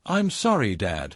I'm sorry, Dad.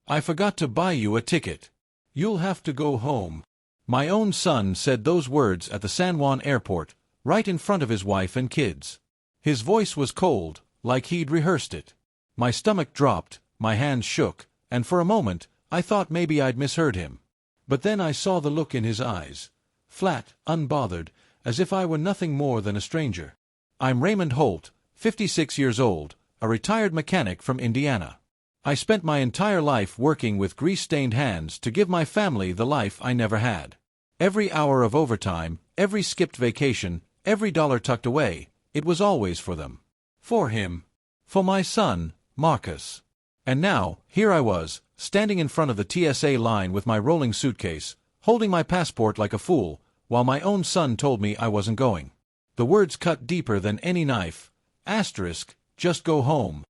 I forgot to buy you a ticket. You'll have to go home. My own son said those words at the San Juan airport, right in front of his wife and kids. His voice was cold, like he'd rehearsed it. My stomach dropped, my hands shook, and for a moment, I thought maybe I'd misheard him. But then I saw the look in his eyes. Flat, unbothered, as if I were nothing more than a stranger. I'm Raymond Holt, 56 years old, a retired mechanic from Indiana. I spent my entire life working with grease-stained hands to give my family the life I never had. Every hour of overtime, every skipped vacation, every dollar tucked away, it was always for them. For him. For my son, Marcus. And now, here I was, standing in front of the TSA line with my rolling suitcase, holding my passport like a fool, while my own son told me I wasn't going. The words cut deeper than any knife. Asterisk, just go home.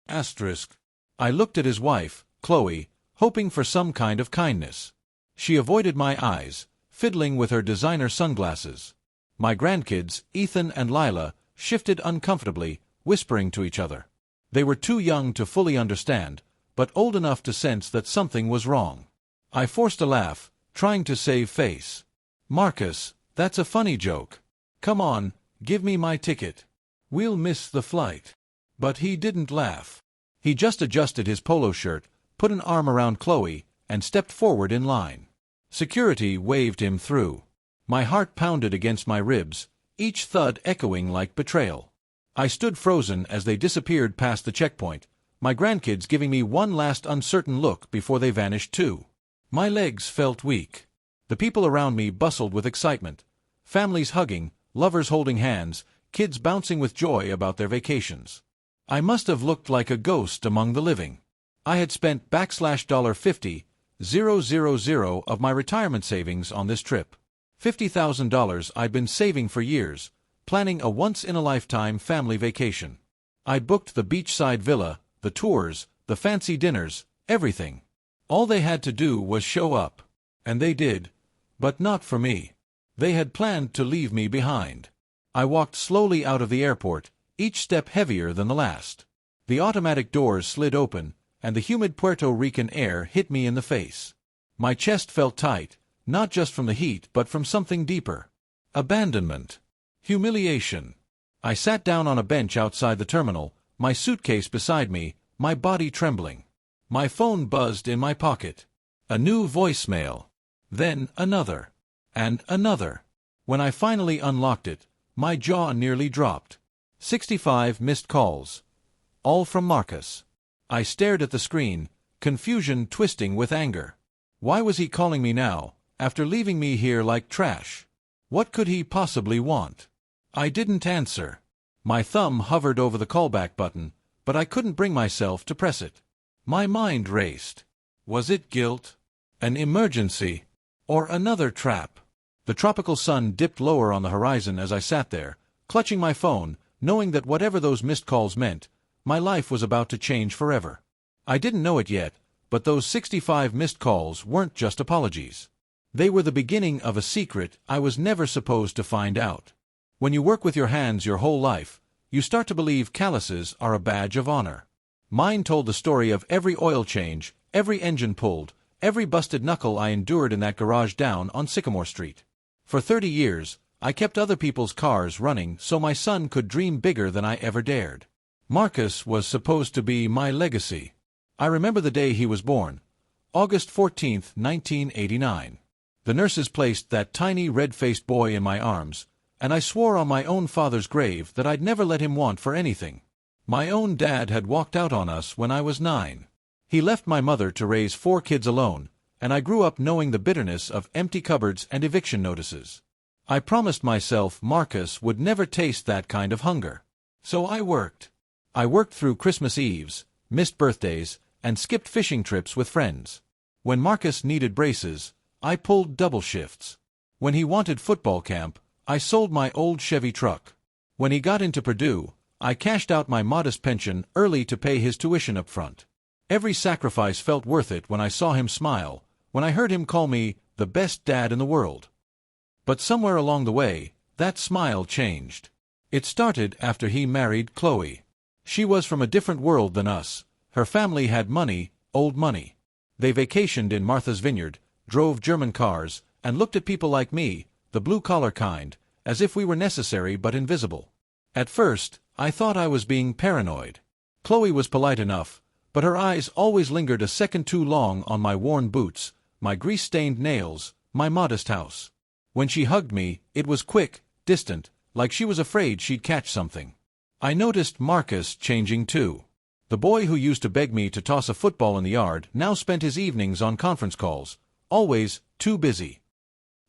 Asterisk. I looked at his wife, Chloe, hoping for some kind of kindness. She avoided my eyes, fiddling with her designer sunglasses. My grandkids, Ethan and Lila, shifted uncomfortably, whispering to each other. They were too young to fully understand, but old enough to sense that something was wrong. I forced a laugh, trying to save face. Marcus, that's a funny joke. Come on, give me my ticket. We'll miss the flight. But he didn't laugh. He just adjusted his polo shirt, put an arm around Chloe, and stepped forward in line. Security waved him through. My heart pounded against my ribs, each thud echoing like betrayal. I stood frozen as they disappeared past the checkpoint, my grandkids giving me one last uncertain look before they vanished too. My legs felt weak. The people around me bustled with excitement. Families hugging, lovers holding hands, kids bouncing with joy about their vacations. I must have looked like a ghost among the living. I had spent $50,000 of my retirement savings on this trip. $50,000 I'd been saving for years, planning a once-in-a-lifetime family vacation. I'd booked the beachside villa, the tours, the fancy dinners, everything. All they had to do was show up. And they did. But not for me. They had planned to leave me behind. I walked slowly out of the airport, each step heavier than the last. The automatic doors slid open, and the humid Puerto Rican air hit me in the face. My chest felt tight, not just from the heat but from something deeper. Abandonment. Humiliation. I sat down on a bench outside the terminal, my suitcase beside me, my body trembling. My phone buzzed in my pocket. A new voicemail. Then another. And another. When I finally unlocked it, my jaw nearly dropped. 65 missed calls. All from Marcus. I stared at the screen, confusion twisting with anger. Why was he calling me now, after leaving me here like trash? What could he possibly want? I didn't answer. My thumb hovered over the callback button, but I couldn't bring myself to press it. My mind raced. Was it guilt? An emergency? Or another trap? The tropical sun dipped lower on the horizon as I sat there, clutching my phone, knowing that whatever those missed calls meant, my life was about to change forever. I didn't know it yet, but those 65 missed calls weren't just apologies. They were the beginning of a secret I was never supposed to find out. When you work with your hands your whole life, you start to believe calluses are a badge of honor. Mine told the story of every oil change, every engine pulled, every busted knuckle I endured in that garage down on Sycamore Street. For 30 years, I kept other people's cars running so my son could dream bigger than I ever dared. Marcus was supposed to be my legacy. I remember the day he was born, August 14, 1989. The nurses placed that tiny red-faced boy in my arms, and I swore on my own father's grave that I'd never let him want for anything. My own dad had walked out on us when I was 9. He left my mother to raise 4 kids alone, and I grew up knowing the bitterness of empty cupboards and eviction notices. I promised myself Marcus would never taste that kind of hunger. So I worked. I worked through Christmas Eves, missed birthdays, and skipped fishing trips with friends. When Marcus needed braces, I pulled double shifts. When he wanted football camp, I sold my old Chevy truck. When he got into Purdue, I cashed out my modest pension early to pay his tuition up front. Every sacrifice felt worth it when I saw him smile, when I heard him call me the best dad in the world. But somewhere along the way, that smile changed. It started after he married Chloe. She was from a different world than us, Her family had money, old money. They vacationed in Martha's Vineyard, drove German cars, and looked at people like me, the blue-collar kind, as if we were necessary but invisible. At first, I thought I was being paranoid. Chloe was polite enough, but her eyes always lingered a second too long on my worn boots, my grease-stained nails, my modest house. When she hugged me, it was quick, distant, like she was afraid she'd catch something. I noticed Marcus changing too. The boy who used to beg me to toss a football in the yard now spent his evenings on conference calls, always too busy.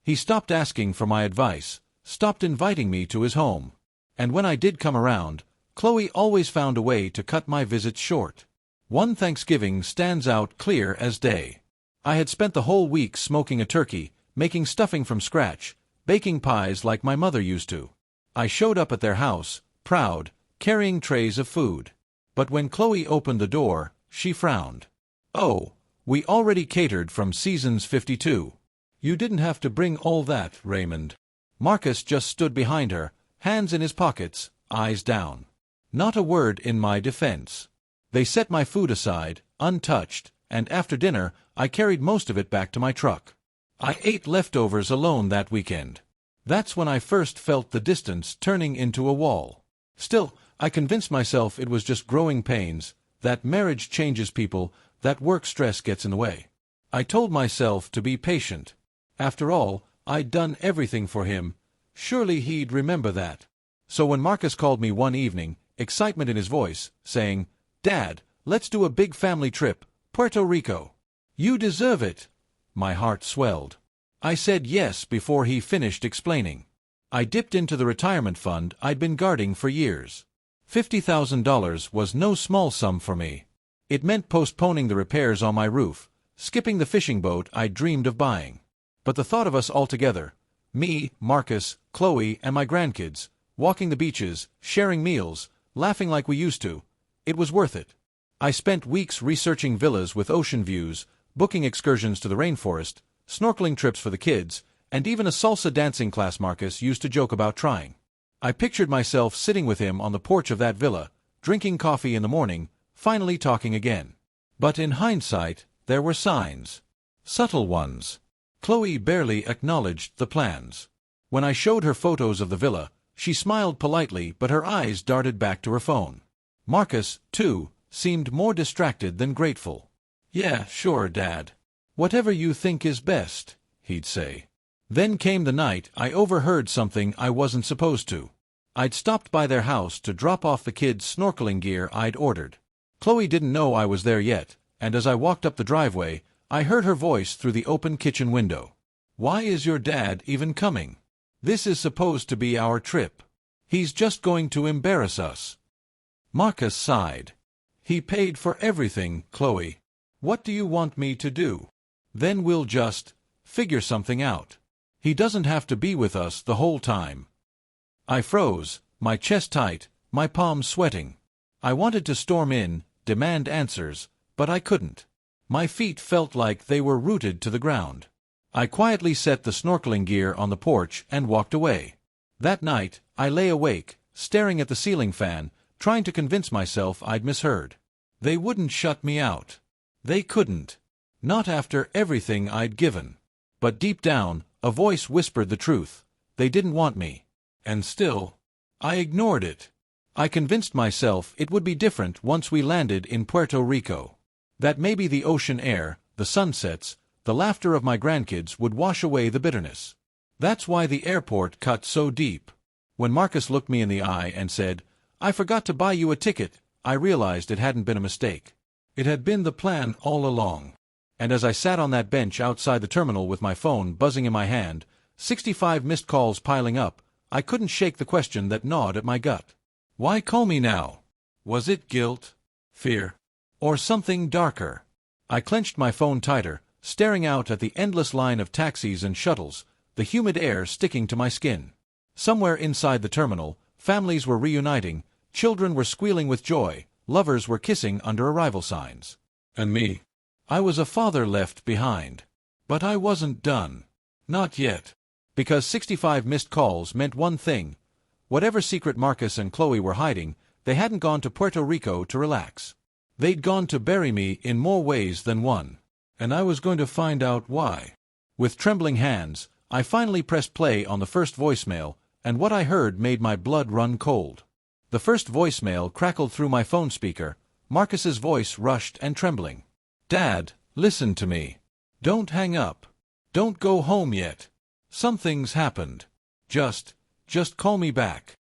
He stopped asking for my advice, stopped inviting me to his home. And when I did come around, Chloe always found a way to cut my visits short. One Thanksgiving stands out clear as day. I had spent the whole week smoking a turkey, making stuffing from scratch, baking pies like my mother used to. I showed up at their house, proud, carrying trays of food. But when Chloe opened the door, she frowned. "Oh, we already catered from seasons 52. You didn't have to bring all that, Raymond." Marcus just stood behind her, hands in his pockets, eyes down. Not a word in my defense. They set my food aside, untouched, and after dinner, I carried most of it back to my truck. I ate leftovers alone that weekend. That's when I first felt the distance turning into a wall. Still, I convinced myself it was just growing pains, that marriage changes people, that work stress gets in the way. I told myself to be patient. After all, I'd done everything for him. Surely he'd remember that. So when Marcus called me one evening, excitement in his voice, saying, "Dad, let's do a big family trip, Puerto Rico. You deserve it," my heart swelled. I said yes before he finished explaining. I dipped into the retirement fund I'd been guarding for years. $50,000 was no small sum for me. It meant postponing the repairs on my roof, skipping the fishing boat I'd dreamed of buying. But the thought of us all together, me, Marcus, Chloe, and my grandkids, walking the beaches, sharing meals, laughing like we used to, it was worth it. I spent weeks researching villas with ocean views, booking excursions to the rainforest, snorkeling trips for the kids, and even a salsa dancing class Marcus used to joke about trying. I pictured myself sitting with him on the porch of that villa, drinking coffee in the morning, finally talking again. But in hindsight, there were signs. Subtle ones. Chloe barely acknowledged the plans. When I showed her photos of the villa, she smiled politely, but her eyes darted back to her phone. Marcus, too, seemed more distracted than grateful. "Yeah, sure, Dad. Whatever you think is best," he'd say. Then came the night I overheard something I wasn't supposed to. I'd stopped by their house to drop off the kids' snorkeling gear I'd ordered. Chloe didn't know I was there yet, and as I walked up the driveway, I heard her voice through the open kitchen window. "Why is your dad even coming? This is supposed to be our trip. He's just going to embarrass us." Marcus sighed. "He paid for everything, Chloe. What do you want me to do? Then we'll just figure something out. He doesn't have to be with us the whole time." I froze, my chest tight, my palms sweating. I wanted to storm in, demand answers, but I couldn't. My feet felt like they were rooted to the ground. I quietly set the snorkeling gear on the porch and walked away. That night, I lay awake, staring at the ceiling fan, trying to convince myself I'd misheard. They wouldn't shut me out. They couldn't. Not after everything I'd given. But deep down, a voice whispered the truth. They didn't want me. And still, I ignored it. I convinced myself it would be different once we landed in Puerto Rico. That maybe the ocean air, the sunsets, the laughter of my grandkids would wash away the bitterness. That's why the airport cut so deep. When Marcus looked me in the eye and said, "I forgot to buy you a ticket," I realized it hadn't been a mistake. It had been the plan all along. And as I sat on that bench outside the terminal with my phone buzzing in my hand, 65 missed calls piling up, I couldn't shake the question that gnawed at my gut. Why call me now? Was it guilt? Fear? Or something darker? I clenched my phone tighter, staring out at the endless line of taxis and shuttles, the humid air sticking to my skin. Somewhere inside the terminal, families were reuniting, children were squealing with joy, lovers were kissing under arrival signs. And me? I was a father left behind. But I wasn't done. Not yet. Because 65 missed calls meant one thing. Whatever secret Marcus and Chloe were hiding, they hadn't gone to Puerto Rico to relax. They'd gone to bury me in more ways than one. And I was going to find out why. With trembling hands, I finally pressed play on the first voicemail, and what I heard made my blood run cold. The first voicemail crackled through my phone speaker, Marcus's voice rushed and trembling. "Dad, listen to me. Don't hang up. Don't go home yet. Something's happened. Just call me back."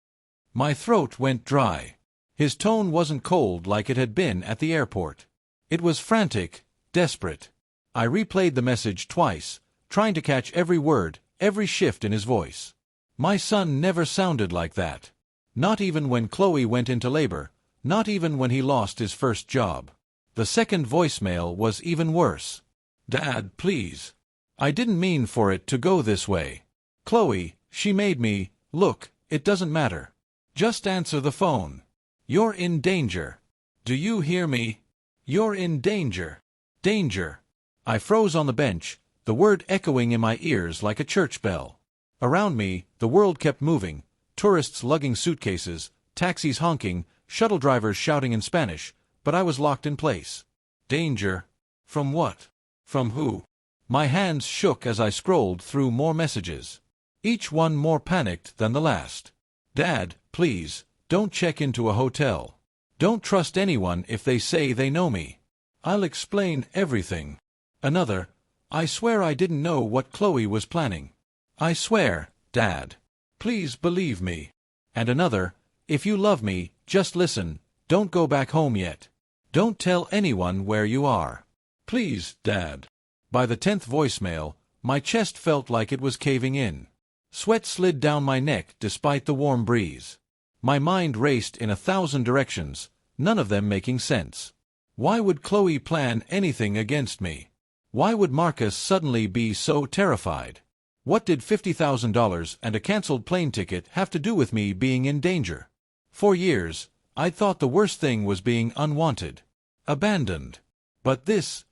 My throat went dry. His tone wasn't cold like it had been at the airport. It was frantic, desperate. I replayed the message twice, trying to catch every word, every shift in his voice. My son never sounded like that. Not even when Chloe went into labor, not even when he lost his first job. The second voicemail was even worse. "Dad, please. I didn't mean for it to go this way. Chloe, she made me. Look, it doesn't matter. Just answer the phone. You're in danger. Do you hear me? You're in danger. Danger." I froze on the bench, the word echoing in my ears like a church bell. Around me, the world kept moving, tourists lugging suitcases, taxis honking, shuttle drivers shouting in Spanish, but I was locked in place. Danger? From what? From who? My hands shook as I scrolled through more messages. Each one more panicked than the last. "Dad, please, don't check into a hotel. Don't trust anyone if they say they know me. I'll explain everything." Another, "I swear I didn't know what Chloe was planning. I swear, Dad. Please believe me." And another, "If you love me, just listen, don't go back home yet. Don't tell anyone where you are. Please, Dad." By the 10th voicemail, my chest felt like it was caving in. Sweat slid down my neck despite the warm breeze. My mind raced in 1,000 directions, none of them making sense. Why would Chloe plan anything against me? Why would Marcus suddenly be so terrified? What did $50,000 and a canceled plane ticket have to do with me being in danger? For years, I'd thought the worst thing was being unwanted, abandoned. But this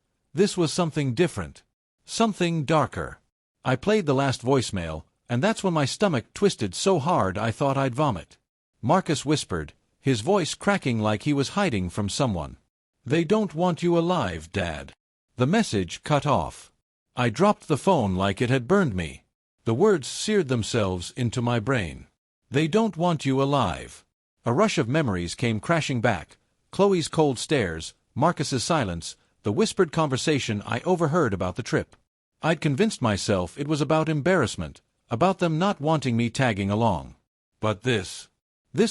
was something different. Something darker. I played the last voicemail, and that's when my stomach twisted so hard I thought I'd vomit. Marcus whispered, his voice cracking like he was hiding from someone. "They don't want you alive, Dad." The message cut off. I dropped the phone like it had burned me. The words seared themselves into my brain. "They don't want you alive." A rush of memories came crashing back. Chloe's cold stares, Marcus's silence, the whispered conversation I overheard about the trip. I'd convinced myself it was about embarrassment, about them not wanting me tagging along. But this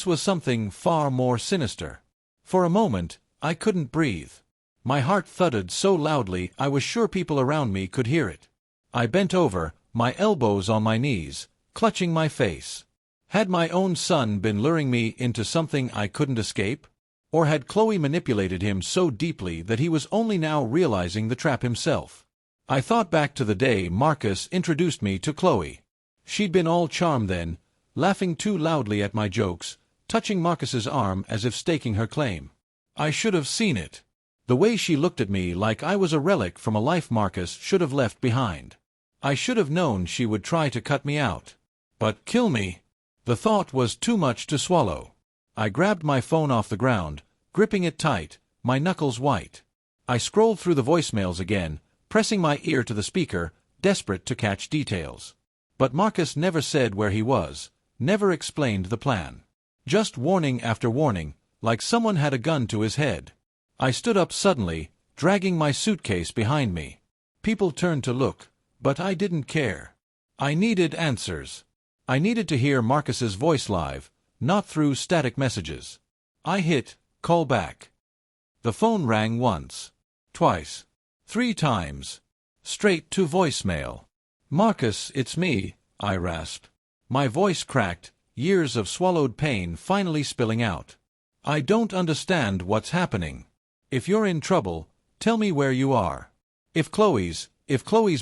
was something far more sinister. For a moment, I couldn't breathe. My heart thudded so loudly I was sure people around me could hear it. I bent over, my elbows on my knees, clutching my face. Had my own son been luring me into something I couldn't escape? Or had Chloe manipulated him so deeply that he was only now realizing the trap himself? I thought back to the day Marcus introduced me to Chloe. She'd been all charm then, laughing too loudly at my jokes, touching Marcus's arm as if staking her claim. I should have seen it. The way she looked at me like I was a relic from a life Marcus should have left behind. I should have known she would try to cut me out. But kill me? The thought was too much to swallow. I grabbed my phone off the ground, gripping it tight, my knuckles white. I scrolled through the voicemails again, pressing my ear to the speaker, desperate to catch details. But Marcus never said where he was, never explained the plan. Just warning after warning, like someone had a gun to his head. I stood up suddenly, dragging my suitcase behind me. People turned to look, but I didn't care. I needed answers. I needed to hear Marcus's voice live, not through static messages. I hit call back. The phone rang once, twice, 3 times. Straight to voicemail. "Marcus, it's me," I rasped. My voice cracked, years of swallowed pain finally spilling out. "I don't understand what's happening. If you're in trouble, tell me where you are. If Chloe's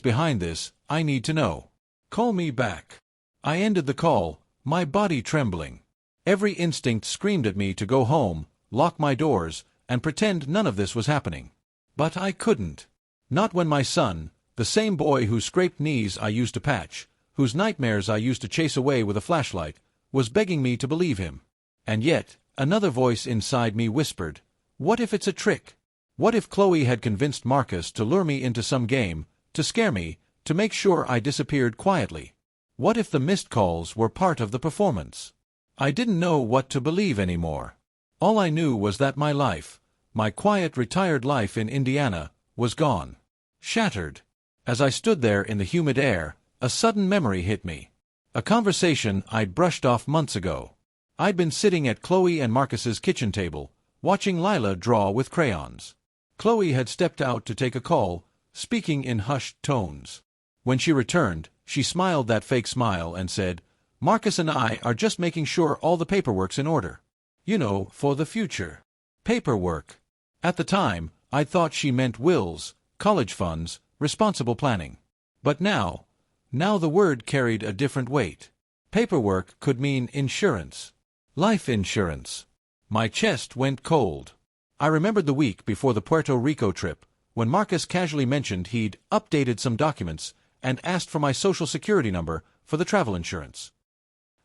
behind this, I need to know. Call me back." I ended the call, my body trembling. Every instinct screamed at me to go home, lock my doors, and pretend none of this was happening. But I couldn't. Not when my son, the same boy whose scraped knees I used to patch, whose nightmares I used to chase away with a flashlight, was begging me to believe him. And yet, another voice inside me whispered, What if it's a trick? What if Chloe had convinced Marcus to lure me into some game, to scare me, to make sure I disappeared quietly? What if the missed calls were part of the performance? I didn't know what to believe anymore. All I knew was that my life, my quiet retired life in Indiana, was gone. Shattered. As I stood there in the humid air, a sudden memory hit me. A conversation I'd brushed off months ago. I'd been sitting at Chloe and Marcus's kitchen table, watching Lila draw with crayons. Chloe had stepped out to take a call, speaking in hushed tones. When she returned, she smiled that fake smile and said, "Marcus and I are just making sure all the paperwork's in order. You know, for the future." Paperwork. At the time, I'd thought she meant wills, college funds, responsible planning. But now the word carried a different weight. Paperwork could mean insurance. Life insurance. My chest went cold. I remembered the week before the Puerto Rico trip, when Marcus casually mentioned he'd updated some documents and asked for my social security number for the travel insurance.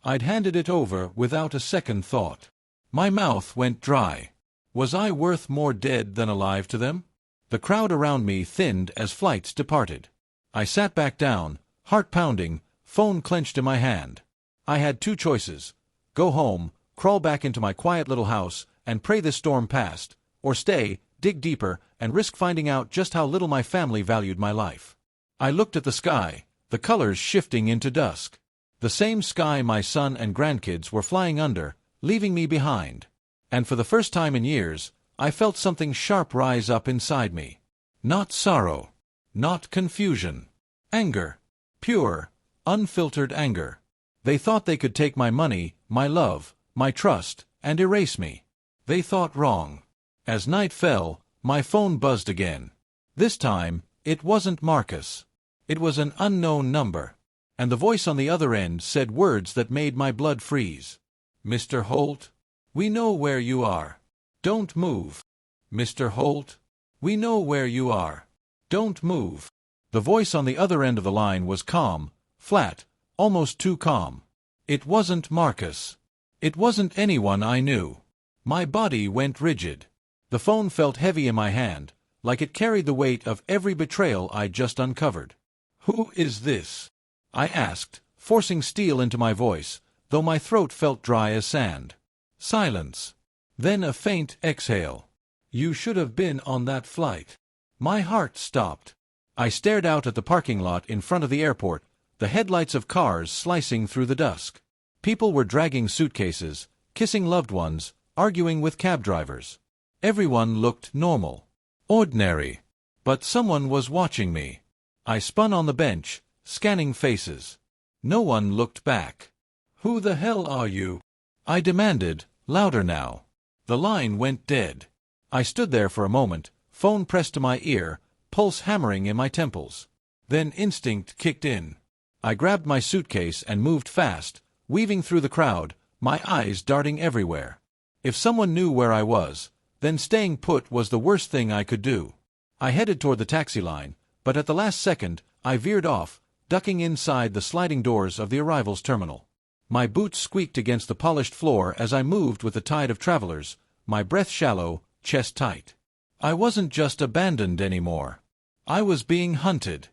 I'd handed it over without a second thought. My mouth went dry. Was I worth more dead than alive to them? The crowd around me thinned as flights departed. I sat back down, heart pounding, phone clenched in my hand. I had two choices: go home, crawl back into my quiet little house, and pray this storm passed, or stay, dig deeper, and risk finding out just how little my family valued my life. I looked at the sky, the colors shifting into dusk. The same sky my son and grandkids were flying under, leaving me behind. And for the first time in years, I felt something sharp rise up inside me. Not sorrow. Not confusion. Anger. Pure, unfiltered anger. They thought they could take my money, my love, my trust, and erase me. They thought wrong. As night fell, my phone buzzed again. This time, it wasn't Marcus. It was an unknown number. And the voice on the other end said words that made my blood freeze. "Mr. Holt, we know where you are. Don't move. Mr. Holt, we know where you are. Don't move." The voice on the other end of the line was calm, flat, almost too calm. It wasn't Marcus. It wasn't anyone I knew. My body went rigid. The phone felt heavy in my hand, like it carried the weight of every betrayal I'd just uncovered. "Who is this?" I asked, forcing steel into my voice, though my throat felt dry as sand. Silence. Then a faint exhale. "You should have been on that flight." My heart stopped. I stared out at the parking lot in front of the airport, the headlights of cars slicing through the dusk. People were dragging suitcases, kissing loved ones, arguing with cab drivers. Everyone looked normal. Ordinary. But someone was watching me. I spun on the bench, scanning faces. No one looked back. "Who the hell are you?" I demanded, louder now. The line went dead. I stood there for a moment, phone pressed to my ear, pulse hammering in my temples. Then instinct kicked in. I grabbed my suitcase and moved fast, weaving through the crowd, my eyes darting everywhere. If someone knew where I was, then staying put was the worst thing I could do. I headed toward the taxi line, but at the last second, I veered off, ducking inside the sliding doors of the arrivals terminal. My boots squeaked against the polished floor as I moved with the tide of travelers, my breath shallow, chest tight. I wasn't just abandoned anymore. I was being hunted.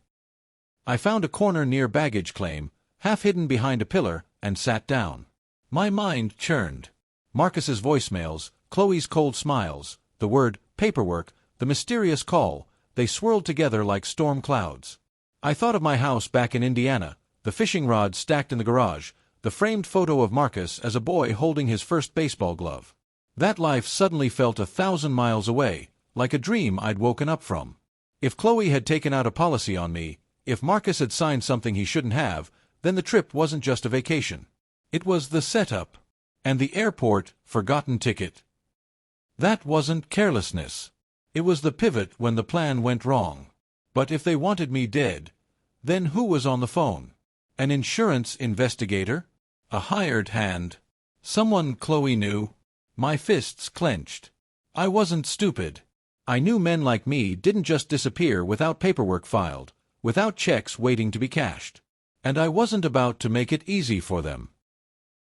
I found a corner near baggage claim, half hidden behind a pillar, and sat down. My mind churned. Marcus's voicemails, Chloe's cold smiles, the word paperwork, the mysterious call, they swirled together like storm clouds. I thought of my house back in Indiana, the fishing rod stacked in the garage, the framed photo of Marcus as a boy holding his first baseball glove. That life suddenly felt 1,000 miles away, like a dream I'd woken up from. If Chloe had taken out a policy on me, if Marcus had signed something he shouldn't have, then the trip wasn't just a vacation. It was the setup. And the airport, forgotten ticket. That wasn't carelessness. It was the pivot when the plan went wrong. But if they wanted me dead, then who was on the phone? An insurance investigator? A hired hand? Someone Chloe knew? My fists clenched. I wasn't stupid. I knew men like me didn't just disappear without paperwork filed, without checks waiting to be cashed. And I wasn't about to make it easy for them.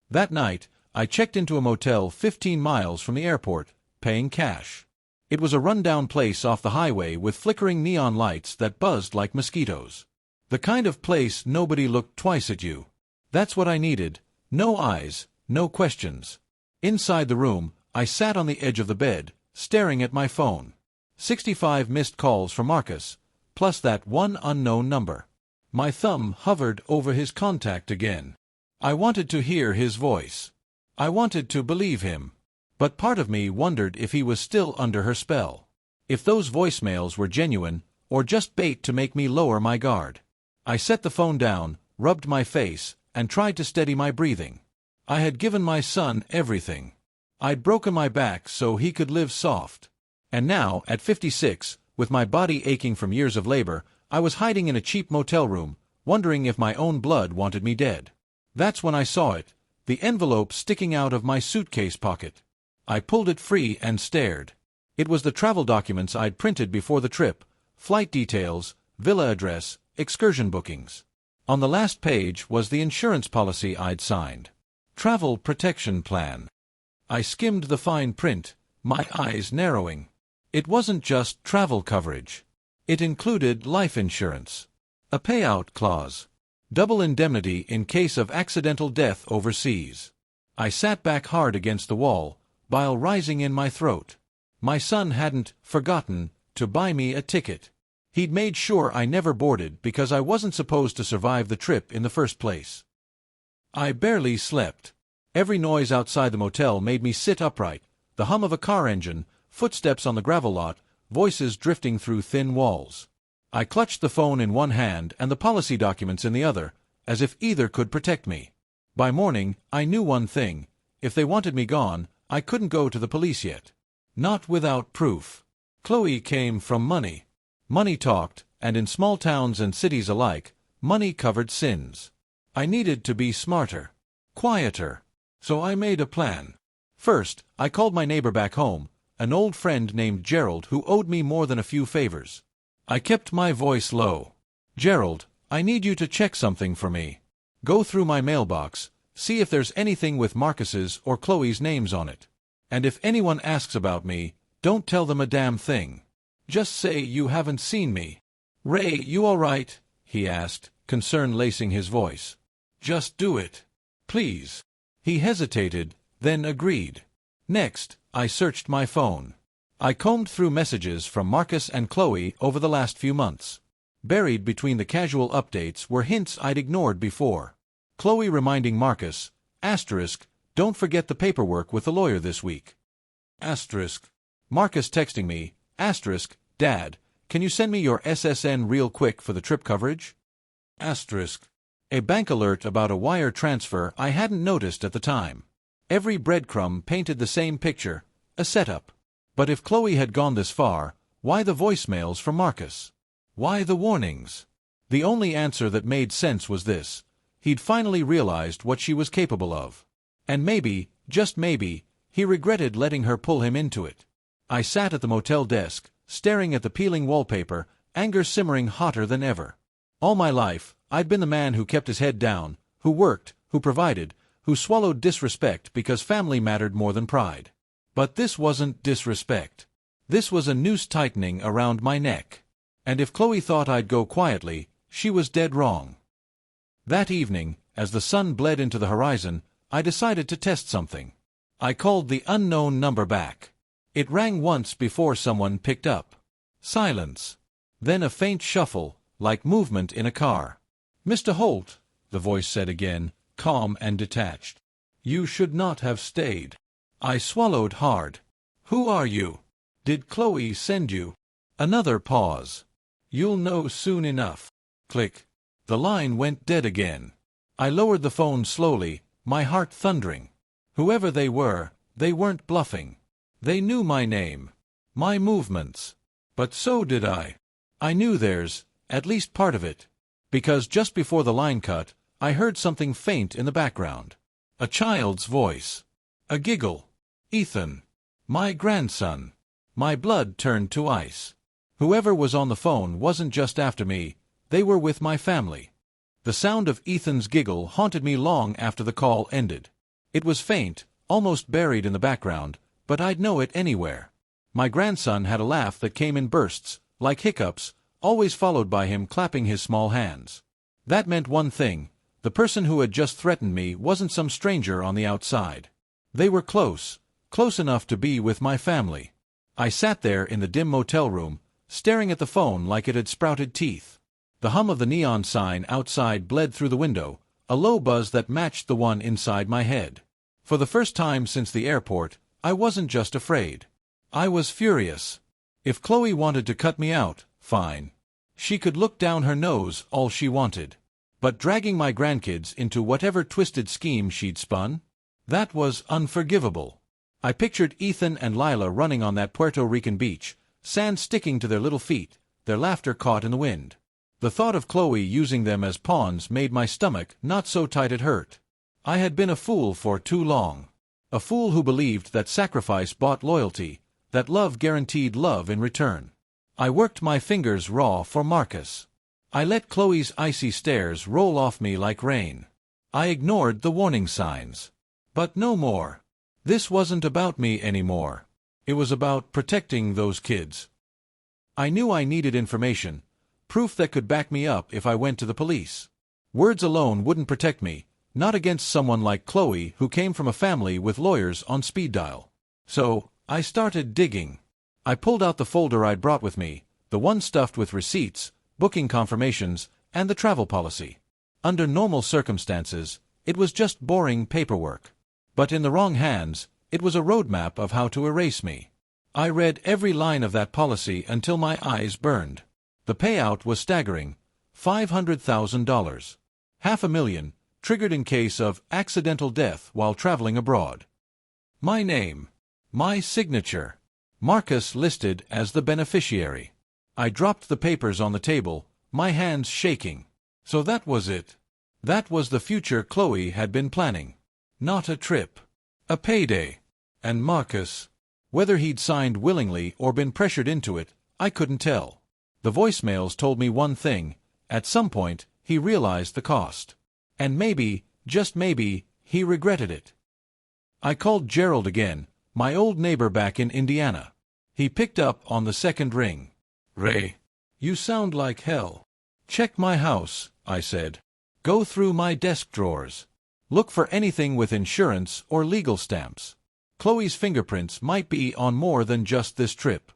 That night, I checked into a motel 15 miles from the airport, paying cash. It was a rundown place off the highway with flickering neon lights that buzzed like mosquitoes. The kind of place nobody looked twice at you. That's what I needed. No eyes, no questions. Inside the room, I sat on the edge of the bed, staring at my phone. 65 missed calls from Marcus, plus that one unknown number. My thumb hovered over his contact again. I wanted to hear his voice. I wanted to believe him. But part of me wondered if he was still under her spell. If those voicemails were genuine, or just bait to make me lower my guard. I set the phone down, rubbed my face, and tried to steady my breathing. I had given my son everything. I'd broken my back so he could live soft. And now, at 56, with my body aching from years of labor, I was hiding in a cheap motel room, wondering if my own blood wanted me dead. That's when I saw it, the envelope sticking out of my suitcase pocket. I pulled it free and stared. It was the travel documents I'd printed before the trip, flight details, villa address, excursion bookings. On the last page was the insurance policy I'd signed. Travel Protection Plan. I skimmed the fine print, my eyes narrowing. It wasn't just travel coverage. It included life insurance. A payout clause. Double indemnity in case of accidental death overseas. I sat back hard against the wall, bile rising in my throat. My son hadn't forgotten to buy me a ticket. He'd made sure I never boarded because I wasn't supposed to survive the trip in the first place. I barely slept. Every noise outside the motel made me sit upright, the hum of a car engine, footsteps on the gravel lot, voices drifting through thin walls. I clutched the phone in one hand and the policy documents in the other, as if either could protect me. By morning, I knew one thing: if they wanted me gone, I couldn't go to the police yet. Not without proof. Chloe came from money. Money talked, and in small towns and cities alike, money covered sins. I needed to be smarter, quieter. So I made a plan. First, I called my neighbor back home, an old friend named Gerald who owed me more than a few favors. I kept my voice low. "Gerald, I need you to check something for me. Go through my mailbox, see if there's anything with Marcus's or Chloe's names on it. And if anyone asks about me, don't tell them a damn thing. Just say you haven't seen me." "Ray, you all right?" he asked, concern lacing his voice. "Just do it. Please." He hesitated, then agreed. Next, I searched my phone. I combed through messages from Marcus and Chloe over the last few months. Buried between the casual updates were hints I'd ignored before. Chloe reminding Marcus, "don't forget the paperwork with the lawyer this week." Marcus texting me, "Dad, can you send me your SSN real quick for the trip coverage?" A bank alert about a wire transfer I hadn't noticed at the time. Every breadcrumb painted the same picture, a setup. But if Chloe had gone this far, why the voicemails from Marcus? Why the warnings? The only answer that made sense was this: he'd finally realized what she was capable of. And maybe, just maybe, he regretted letting her pull him into it. I sat at the motel desk, staring at the peeling wallpaper, anger simmering hotter than ever. All my life, I'd been the man who kept his head down, who worked, who provided, who swallowed disrespect because family mattered more than pride. But this wasn't disrespect. This was a noose tightening around my neck. And if Chloe thought I'd go quietly, she was dead wrong. That evening, as the sun bled into the horizon, I decided to test something. I called the unknown number back. It rang once before someone picked up. Silence. Then a faint shuffle, like movement in a car. "Mr. Holt," the voice said again, calm and detached. "You should not have stayed." I swallowed hard. "Who are you? Did Chloe send you?" Another pause. "You'll know soon enough." Click. The line went dead again. I lowered the phone slowly, my heart thundering. Whoever they were, they weren't bluffing. They knew my name, my movements. But so did I. I knew theirs, at least part of it. Because just before the line cut, I heard something faint in the background. A child's voice. A giggle. Ethan. My grandson. My blood turned to ice. Whoever was on the phone wasn't just after me, they were with my family. The sound of Ethan's giggle haunted me long after the call ended. It was faint, almost buried in the background, but I'd know it anywhere. My grandson had a laugh that came in bursts, like hiccups, always followed by him clapping his small hands. That meant one thing: the person who had just threatened me wasn't some stranger on the outside. They were close, close enough to be with my family. I sat there in the dim motel room, staring at the phone like it had sprouted teeth. The hum of the neon sign outside bled through the window, a low buzz that matched the one inside my head. For the first time since the airport, I wasn't just afraid. I was furious. If Chloe wanted to cut me out, fine. She could look down her nose all she wanted. But dragging my grandkids into whatever twisted scheme she'd spun? That was unforgivable. I pictured Ethan and Lila running on that Puerto Rican beach, sand sticking to their little feet, their laughter caught in the wind. The thought of Chloe using them as pawns made my stomach not so tight it hurt. I had been a fool for too long. A fool who believed that sacrifice bought loyalty, that love guaranteed love in return. I worked my fingers raw for Marcus. I let Chloe's icy stares roll off me like rain. I ignored the warning signs. But no more. This wasn't about me anymore. It was about protecting those kids. I knew I needed information, proof that could back me up if I went to the police. Words alone wouldn't protect me, not against someone like Chloe who came from a family with lawyers on speed dial. So, I started digging. I pulled out the folder I'd brought with me, the one stuffed with receipts, booking confirmations, and the travel policy. Under normal circumstances, it was just boring paperwork. But in the wrong hands, it was a roadmap of how to erase me. I read every line of that policy until my eyes burned. The payout was staggering: $500,000. $500,000, triggered in case of accidental death while traveling abroad. My name. My signature. Marcus listed as the beneficiary. I dropped the papers on the table, my hands shaking. So that was it. That was the future Chloe had been planning. Not a trip. A payday. And Marcus. Whether he'd signed willingly or been pressured into it, I couldn't tell. The voicemails told me one thing: at some point, he realized the cost. And maybe, just maybe, he regretted it. I called Gerald again, my old neighbor back in Indiana. He picked up on the second ring. "Ray, you sound like hell." "Check my house," I said. "Go through my desk drawers. Look for anything with insurance or legal stamps. Chloe's fingerprints might be on more than just this trip."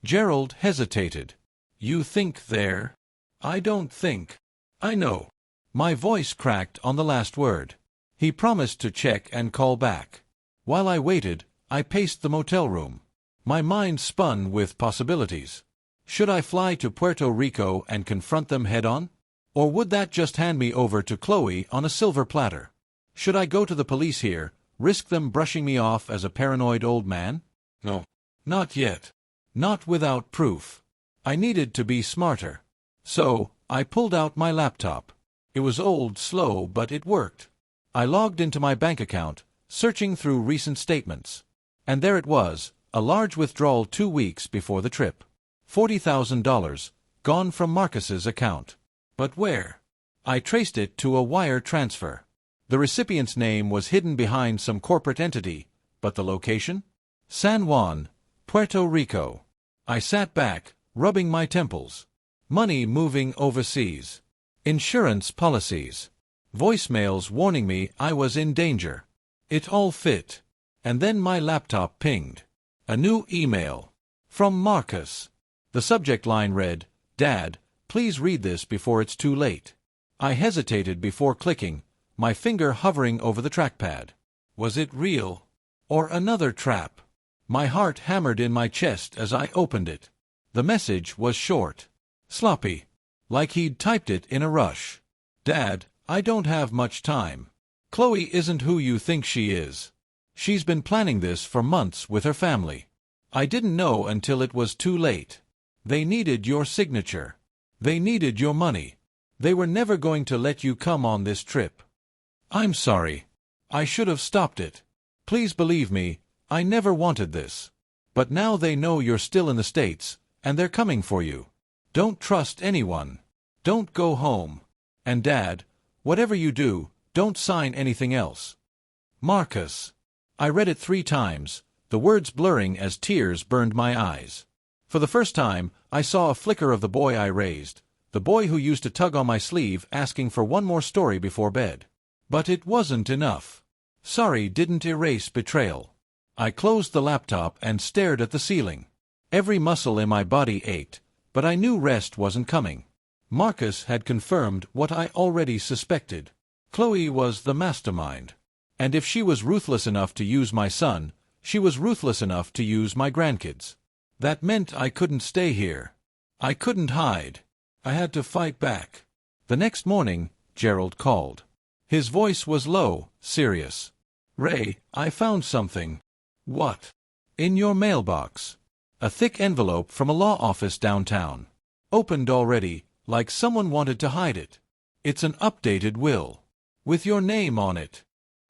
Gerald hesitated. "You think they're—" "I don't think. I know." My voice cracked on the last word. He promised to check and call back. While I waited, I paced the motel room. My mind spun with possibilities. Should I fly to Puerto Rico and confront them head-on? Or would that just hand me over to Chloe on a silver platter? Should I go to the police here, risk them brushing me off as a paranoid old man? No. Not yet. Not without proof. I needed to be smarter. So, I pulled out my laptop. It was old, slow, but it worked. I logged into my bank account, searching through recent statements. And there it was, a large withdrawal 2 weeks before the trip. $40,000, gone from Marcus's account. But where? I traced it to a wire transfer. The recipient's name was hidden behind some corporate entity, but the location? San Juan, Puerto Rico. I sat back, rubbing my temples. Money moving overseas. Insurance policies. Voicemails warning me I was in danger. It all fit. And then my laptop pinged. A new email. From Marcus. The subject line read, "Dad, please read this before it's too late." I hesitated before clicking, my finger hovering over the trackpad. Was it real? Or another trap? My heart hammered in my chest as I opened it. The message was short. Sloppy. Like he'd typed it in a rush. "Dad, I don't have much time. Chloe isn't who you think she is. She's been planning this for months with her family. I didn't know until it was too late. They needed your signature. They needed your money. They were never going to let you come on this trip. I'm sorry. I should have stopped it. Please believe me, I never wanted this. But now they know you're still in the States, and they're coming for you. Don't trust anyone. Don't go home. And Dad, whatever you do, don't sign anything else. Marcus." I read it 3 times, the words blurring as tears burned my eyes. For the first time, I saw a flicker of the boy I raised, the boy who used to tug on my sleeve asking for one more story before bed. But it wasn't enough. Sorry didn't erase betrayal. I closed the laptop and stared at the ceiling. Every muscle in my body ached, but I knew rest wasn't coming. Marcus had confirmed what I already suspected. Chloe was the mastermind. And if she was ruthless enough to use my son, she was ruthless enough to use my grandkids. That meant I couldn't stay here. I couldn't hide. I had to fight back. The next morning, Gerald called. His voice was low, serious. "Ray, I found something." "What?" "In your mailbox. A thick envelope from a law office downtown. Opened already, like someone wanted to hide it. It's an updated will. With your name on it."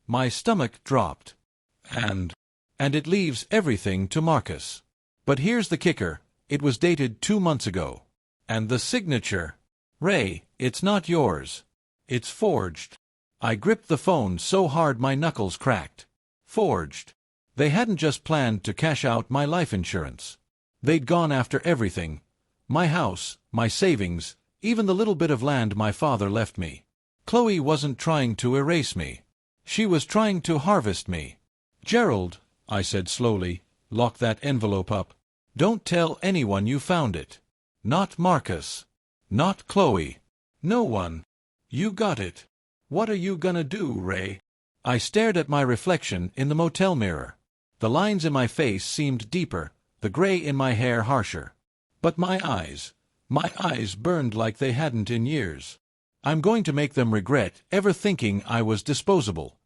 My stomach dropped. And it leaves everything to Marcus. But here's the kicker, it was dated 2 months ago. And the signature. "Ray, it's not yours. It's forged." I gripped the phone so hard my knuckles cracked. Forged. They hadn't just planned to cash out my life insurance. They'd gone after everything. My house, my savings, even the little bit of land my father left me. Chloe wasn't trying to erase me. She was trying to harvest me. "Gerald," I said slowly, "lock that envelope up. Don't tell anyone you found it. Not Marcus. Not Chloe. No one. You got it. What are you gonna do, Ray?" I stared at my reflection in the motel mirror. The lines in my face seemed deeper, the gray in my hair harsher. But my eyes burned like they hadn't in years. I'm going to make them regret ever thinking I was disposable.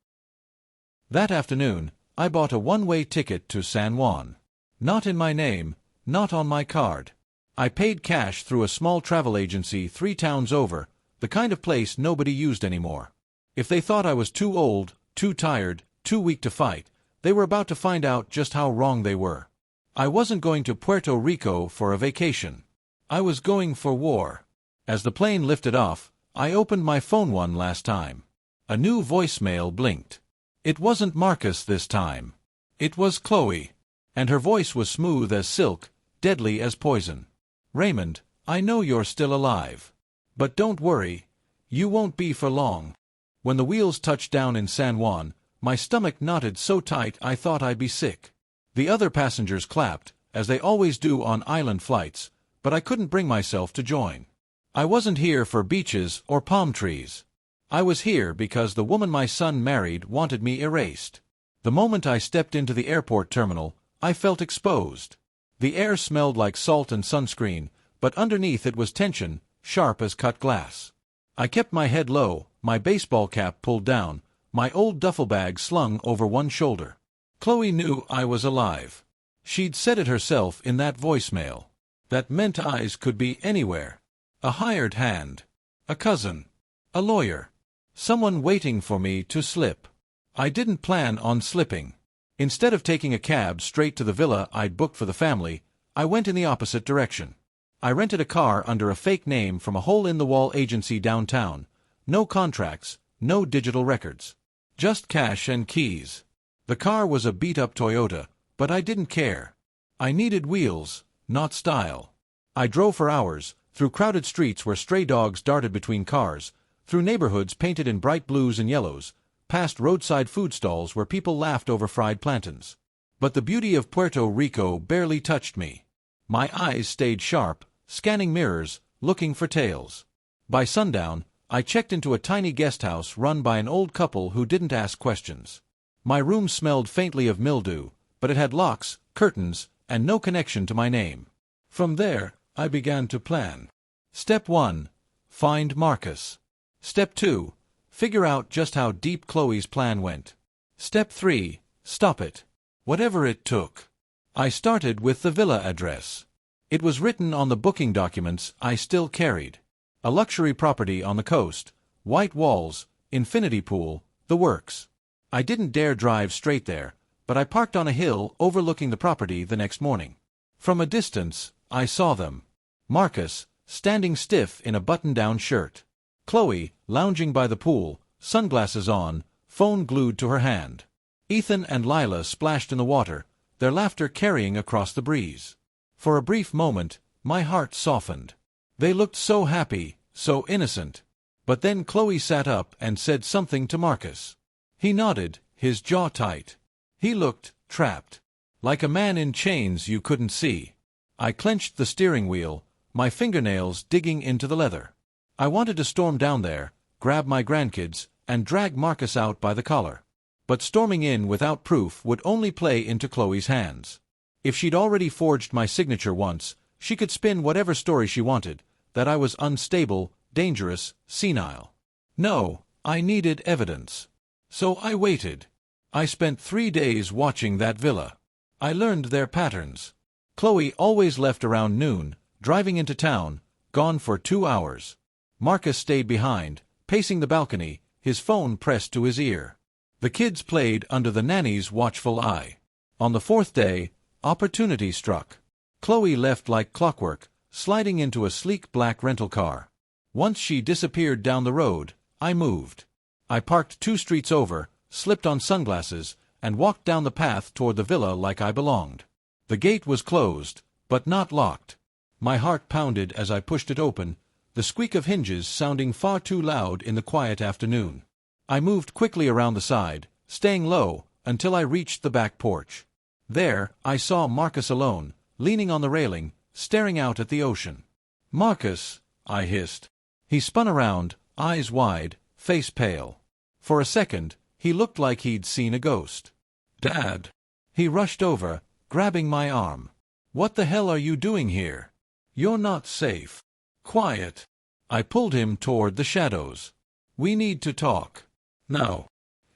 That afternoon, I bought a one-way ticket to San Juan. Not in my name, not on my card. I paid cash through a small travel agency 3 towns over, the kind of place nobody used anymore. If they thought I was too old, too tired, too weak to fight, they were about to find out just how wrong they were. I wasn't going to Puerto Rico for a vacation. I was going for war. As the plane lifted off, I opened my phone one last time. A new voicemail blinked. It wasn't Marcus this time. It was Chloe. And her voice was smooth as silk, deadly as poison. "Raymond, I know you're still alive. But don't worry. You won't be for long." When the wheels touched down in San Juan, my stomach knotted so tight I thought I'd be sick. The other passengers clapped, as they always do on island flights, but I couldn't bring myself to join. I wasn't here for beaches or palm trees. I was here because the woman my son married wanted me erased. The moment I stepped into the airport terminal, I felt exposed. The air smelled like salt and sunscreen, but underneath it was tension, sharp as cut glass. I kept my head low, my baseball cap pulled down, my old duffel bag slung over one shoulder. Chloe knew I was alive. She'd said it herself in that voicemail. That meant eyes could be anywhere. A hired hand. A cousin. A lawyer. Someone waiting for me to slip. I didn't plan on slipping. Instead of taking a cab straight to the villa I'd booked for the family, I went in the opposite direction. I rented a car under a fake name from a hole-in-the-wall agency downtown. No contracts, no digital records. Just cash and keys. The car was a beat-up Toyota, but I didn't care. I needed wheels, not style. I drove for hours, through crowded streets where stray dogs darted between cars, through neighborhoods painted in bright blues and yellows, past roadside food stalls where people laughed over fried plantains. But the beauty of Puerto Rico barely touched me. My eyes stayed sharp, scanning mirrors, looking for tails. By sundown, I checked into a tiny guest house run by an old couple who didn't ask questions. My room smelled faintly of mildew, but it had locks, curtains, and no connection to my name. From there, I began to plan. Step 1. Find Marcus. Step 2. Figure out just how deep Chloe's plan went. Step 3. Stop it. Whatever it took. I started with the villa address. It was written on the booking documents I still carried. A luxury property on the coast, white walls, infinity pool, the works. I didn't dare drive straight there, but I parked on a hill overlooking the property the next morning. From a distance, I saw them. Marcus, standing stiff in a button-down shirt. Chloe, lounging by the pool, sunglasses on, phone glued to her hand. Ethan and Lila splashed in the water, their laughter carrying across the breeze. For a brief moment, my heart softened. They looked so happy, so innocent. But then Chloe sat up and said something to Marcus. He nodded, his jaw tight. He looked trapped. Like a man in chains you couldn't see. I clenched the steering wheel, my fingernails digging into the leather. I wanted to storm down there, grab my grandkids, and drag Marcus out by the collar. But storming in without proof would only play into Chloe's hands. If she'd already forged my signature once, she could spin whatever story she wanted, that I was unstable, dangerous, senile. No, I needed evidence. So I waited. I spent 3 days watching that villa. I learned their patterns. Chloe always left around noon, driving into town, gone for 2 hours. Marcus stayed behind, pacing the balcony, his phone pressed to his ear. The kids played under the nanny's watchful eye. On the 4th day, opportunity struck. Chloe left like clockwork, sliding into a sleek black rental car. Once she disappeared down the road, I moved. I parked 2 streets over, slipped on sunglasses, and walked down the path toward the villa like I belonged. The gate was closed, but not locked. My heart pounded as I pushed it open, the squeak of hinges sounding far too loud in the quiet afternoon. I moved quickly around the side, staying low, until I reached the back porch. There, I saw Marcus alone, leaning on the railing, staring out at the ocean. "Marcus," I hissed. He spun around, eyes wide, face pale. For a second, he looked like he'd seen a ghost. "Dad!" He rushed over, grabbing my arm. "What the hell are you doing here? You're not safe. Quiet." I pulled him toward the shadows. "We need to talk. Now."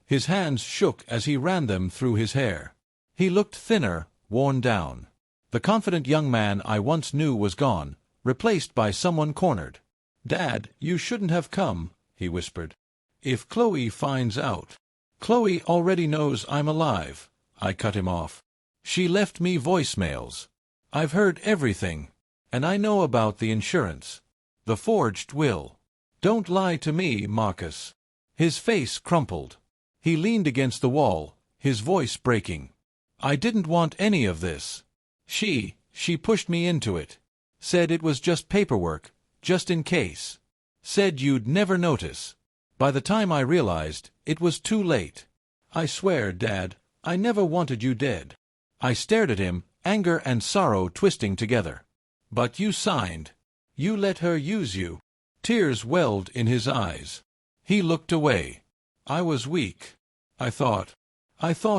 His hands shook as he ran them through his hair. He looked thinner, worn down. The confident young man I once knew was gone, replaced by someone cornered. "Dad, you shouldn't have come," he whispered. "If Chloe finds out." "Chloe already knows I'm alive," I cut him off. "She left me voicemails. I've heard everything. And I know about the insurance. The forged will. Don't lie to me, Marcus." His face crumpled. He leaned against the wall, his voice breaking. "I didn't want any of this. She pushed me into it. Said it was just paperwork, just in case. Said you'd never notice. By the time I realized, it was too late. I swear, Dad, I never wanted you dead." I stared at him, anger and sorrow twisting together. "But you signed. You let her use you." Tears welled in his eyes. He looked away. I was weak. I thought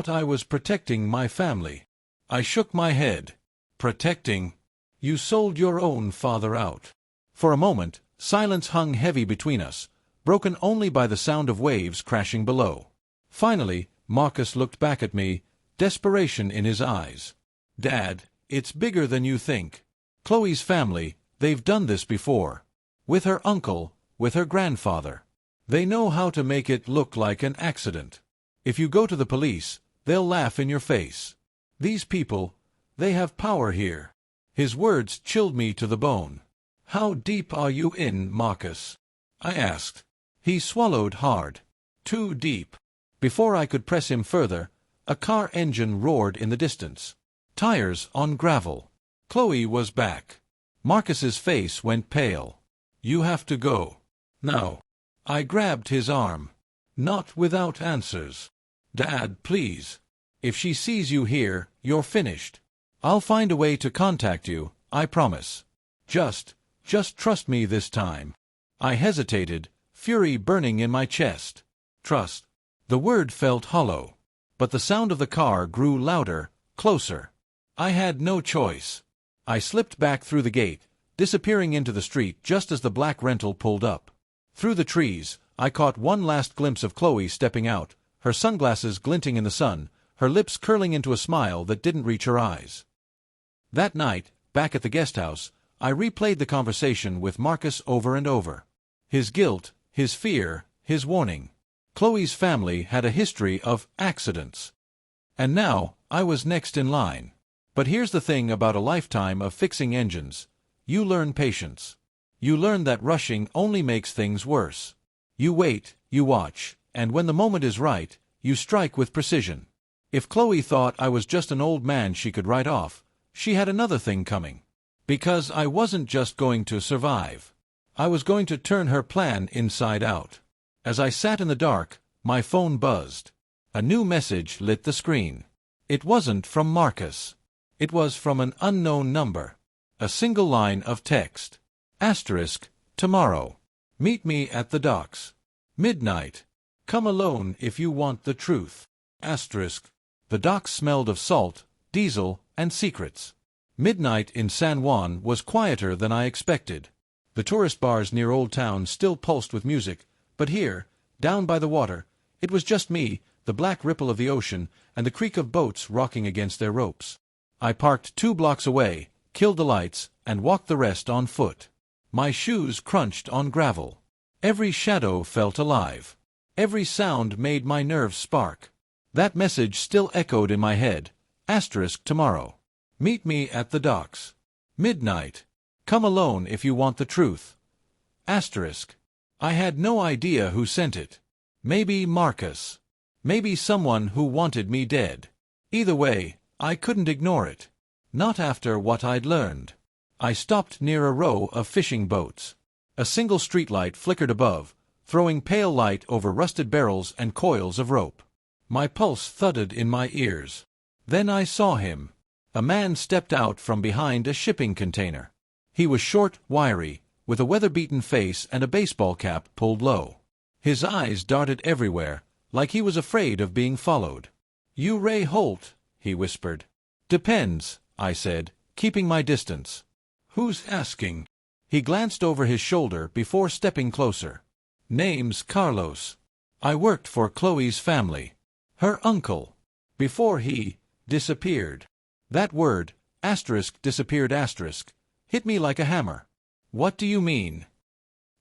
I was protecting my family. I shook my head. "Protecting? You sold your own father out." For a moment, silence hung heavy between us, broken only by the sound of waves crashing below. Finally, Marcus looked back at me, desperation in his eyes. "Dad, it's bigger than you think. Chloe's family, they've done this before. With her uncle, with her grandfather. They know how to make it look like an accident. If you go to the police, they'll laugh in your face. These people, they have power here." His words chilled me to the bone. "How deep are you in, Marcus?" I asked. He swallowed hard. "Too deep." Before I could press him further, a car engine roared in the distance. Tires on gravel. Chloe was back. Marcus's face went pale. "You have to go. Now." I grabbed his arm. "Not without answers. Dad, please. If she sees you here, you're finished. I'll find a way to contact you, I promise. Just trust me this time." I hesitated, fury burning in my chest. Trust. The word felt hollow. But the sound of the car grew louder, closer. I had no choice. I slipped back through the gate, disappearing into the street just as the black rental pulled up. Through the trees, I caught one last glimpse of Chloe stepping out, her sunglasses glinting in the sun, her lips curling into a smile that didn't reach her eyes. That night, back at the guest house, I replayed the conversation with Marcus over and over. His guilt, his fear, his warning. Chloe's family had a history of accidents. And now, I was next in line. But here's the thing about a lifetime of fixing engines. You learn patience. You learn that rushing only makes things worse. You wait, you watch, and when the moment is right, you strike with precision. If Chloe thought I was just an old man she could write off, she had another thing coming. Because I wasn't just going to survive. I was going to turn her plan inside out. As I sat in the dark, my phone buzzed. A new message lit the screen. It wasn't from Marcus. It was from an unknown number. A single line of text. Asterisk, tomorrow. Meet me at the docks. Midnight. Come alone if you want the truth. Asterisk. The docks smelled of salt, diesel, and secrets. Midnight in San Juan was quieter than I expected. The tourist bars near Old Town still pulsed with music, but here, down by the water, it was just me, the black ripple of the ocean, and the creak of boats rocking against their ropes. I parked 2 blocks away, killed the lights, and walked the rest on foot. My shoes crunched on gravel. Every shadow felt alive. Every sound made my nerves spark. That message still echoed in my head. Asterisk tomorrow. Meet me at the docks. Midnight. Come alone if you want the truth. Asterisk. I had no idea who sent it. Maybe Marcus. Maybe someone who wanted me dead. Either way, I couldn't ignore it. Not after what I'd learned. I stopped near a row of fishing boats. A single streetlight flickered above, throwing pale light over rusted barrels and coils of rope. My pulse thudded in my ears. Then I saw him. A man stepped out from behind a shipping container. He was short, wiry, with a weather-beaten face and a baseball cap pulled low. His eyes darted everywhere, like he was afraid of being followed. "You Ray Holt," he whispered. "Depends," I said, keeping my distance. "Who's asking?" He glanced over his shoulder before stepping closer. "Name's Carlos. I worked for Chloe's family. Her uncle. Before he disappeared." That word, asterisk disappeared asterisk, hit me like a hammer. "What do you mean?"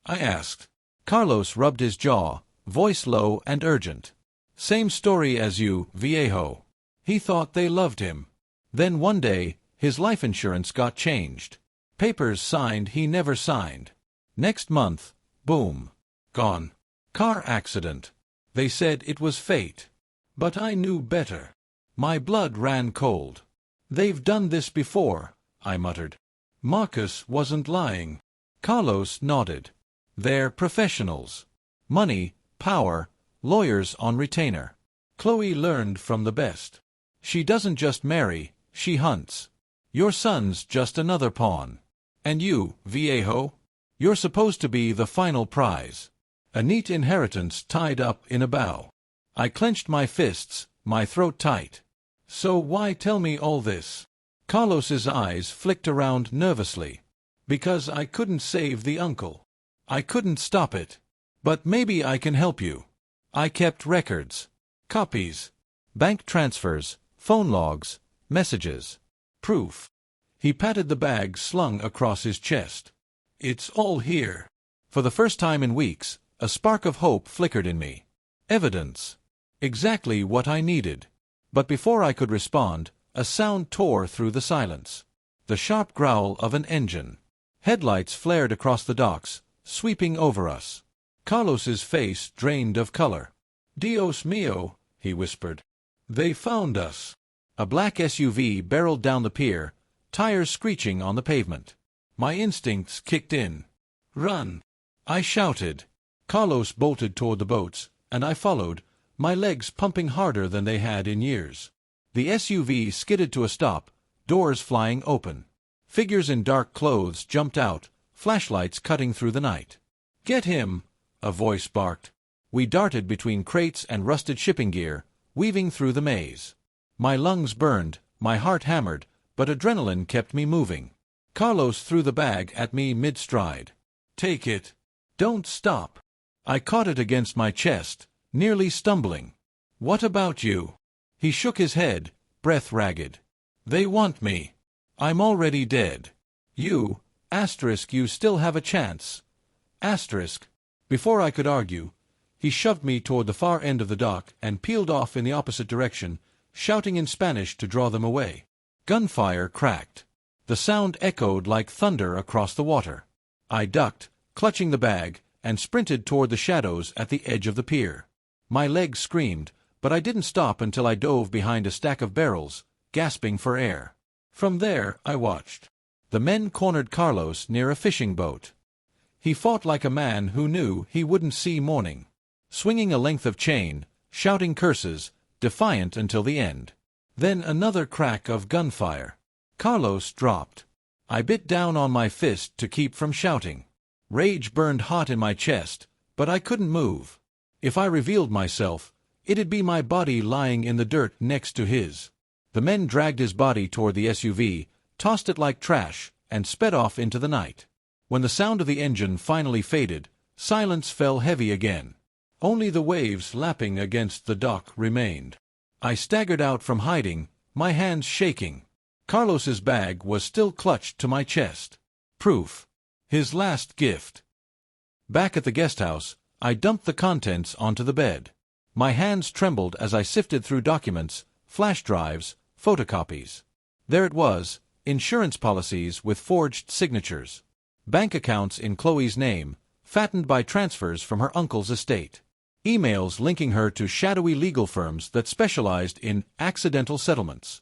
I asked. Carlos rubbed his jaw, voice low and urgent. "Same story as you, viejo. He thought they loved him. Then one day, his life insurance got changed. Papers signed he never signed. Next month, boom. Gone. Car accident. They said it was fate. But I knew better. My blood ran cold. They've done this before," I muttered. Marcus wasn't lying. Carlos nodded. "They're professionals. Money, power, lawyers on retainer. Chloe learned from the best. She doesn't just marry, she hunts. Your son's just another pawn. And you, viejo? You're supposed to be the final prize. A neat inheritance tied up in a bow." I clenched my fists, my throat tight. "So why tell me all this?" Carlos's eyes flicked around nervously. "Because I couldn't save the uncle. I couldn't stop it. But maybe I can help you. I kept records. Copies. Bank transfers, phone logs, messages. Proof." He patted the bag slung across his chest. "It's all here." For the first time in weeks, a spark of hope flickered in me. Evidence. Exactly what I needed. But before I could respond, a sound tore through the silence. The sharp growl of an engine. Headlights flared across the docks, sweeping over us. Carlos's face drained of color. "Dios mío," he whispered. "They found us." A black SUV barreled down the pier, tires screeching on the pavement. My instincts kicked in. "Run!" I shouted. Carlos bolted toward the boats, and I followed, my legs pumping harder than they had in years. The SUV skidded to a stop, doors flying open. Figures in dark clothes jumped out, flashlights cutting through the night. "Get him!" a voice barked. We darted between crates and rusted shipping gear, weaving through the maze. My lungs burned, my heart hammered, but adrenaline kept me moving. Carlos threw the bag at me mid-stride. "Take it. Don't stop." I caught it against my chest, nearly stumbling. "What about you?" He shook his head, breath ragged. "They want me. I'm already dead. You, asterisk, you still have a chance. Asterisk." Before I could argue, he shoved me toward the far end of the dock and peeled off in the opposite direction, shouting in Spanish to draw them away. Gunfire cracked. The sound echoed like thunder across the water. I ducked, clutching the bag, and sprinted toward the shadows at the edge of the pier. My legs screamed, but I didn't stop until I dove behind a stack of barrels, gasping for air. From there, I watched. The men cornered Carlos near a fishing boat. He fought like a man who knew he wouldn't see morning, swinging a length of chain, shouting curses, defiant until the end. Then another crack of gunfire. Carlos dropped. I bit down on my fist to keep from shouting. Rage burned hot in my chest, but I couldn't move. If I revealed myself, it'd be my body lying in the dirt next to his. The men dragged his body toward the SUV, tossed it like trash, and sped off into the night. When the sound of the engine finally faded, silence fell heavy again. Only the waves lapping against the dock remained. I staggered out from hiding, my hands shaking. Carlos's bag was still clutched to my chest. Proof. His last gift. Back at the guest house, I dumped the contents onto the bed. My hands trembled as I sifted through documents, flash drives, photocopies. There it was, insurance policies with forged signatures. Bank accounts in Chloe's name, fattened by transfers from her uncle's estate. Emails linking her to shadowy legal firms that specialized in accidental settlements.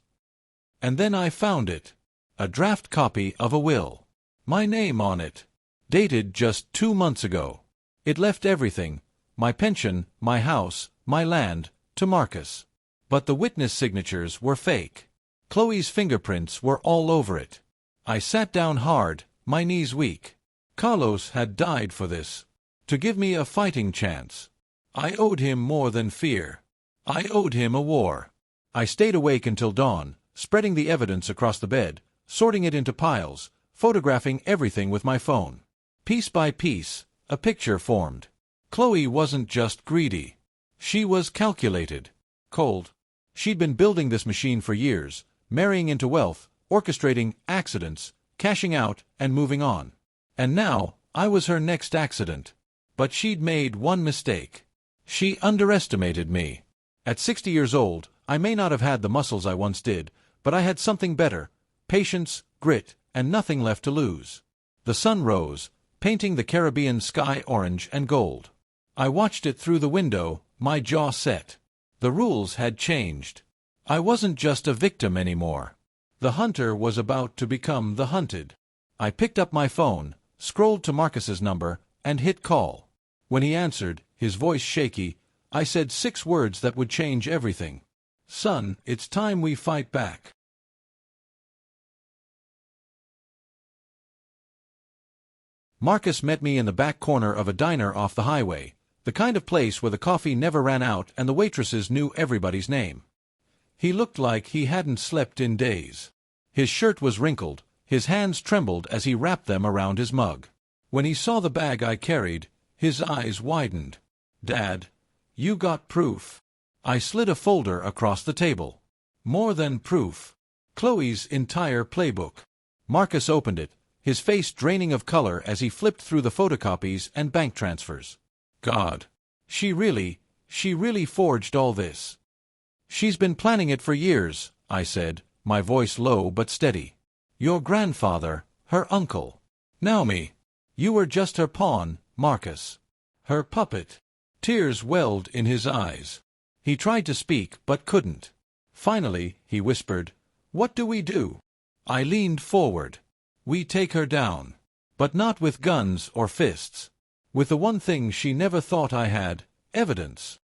And then I found it. A draft copy of a will. My name on it. Dated just 2 months ago. It left everything, my pension, my house, my land, to Marcus. But the witness signatures were fake. Chloe's fingerprints were all over it. I sat down hard, my knees weak. Carlos had died for this. To give me a fighting chance. I owed him more than fear. I owed him a war. I stayed awake until dawn, spreading the evidence across the bed, sorting it into piles, photographing everything with my phone. Piece by piece, a picture formed. Chloe wasn't just greedy. She was calculated. Cold. She'd been building this machine for years, marrying into wealth, orchestrating accidents, cashing out, and moving on. And now, I was her next accident. But she'd made one mistake. She underestimated me. At 60 years old, I may not have had the muscles I once did, but I had something better, patience, grit, and nothing left to lose. The sun rose, painting the Caribbean sky orange and gold. I watched it through the window, my jaw set. The rules had changed. I wasn't just a victim anymore. The hunter was about to become the hunted. I picked up my phone, scrolled to Marcus's number, and hit call. When he answered, his voice shaky, I said 6 words that would change everything. Son, it's time we fight back. Marcus met me in the back corner of a diner off the highway, the kind of place where the coffee never ran out and the waitresses knew everybody's name. He looked like he hadn't slept in days. His shirt was wrinkled, his hands trembled as he wrapped them around his mug. When he saw the bag I carried, his eyes widened. Dad, you got proof. I slid a folder across the table. More than proof. Chloe's entire playbook. Marcus opened it, his face draining of color as he flipped through the photocopies and bank transfers. God. She really forged all this. She's been planning it for years, I said, my voice low but steady. Your grandfather, her uncle. Naomi. You were just her pawn, Marcus. Her puppet. Tears welled in his eyes. He tried to speak but couldn't. Finally, he whispered, What do we do? I leaned forward. We take her down. But not with guns or fists. With the one thing she never thought I had, evidence.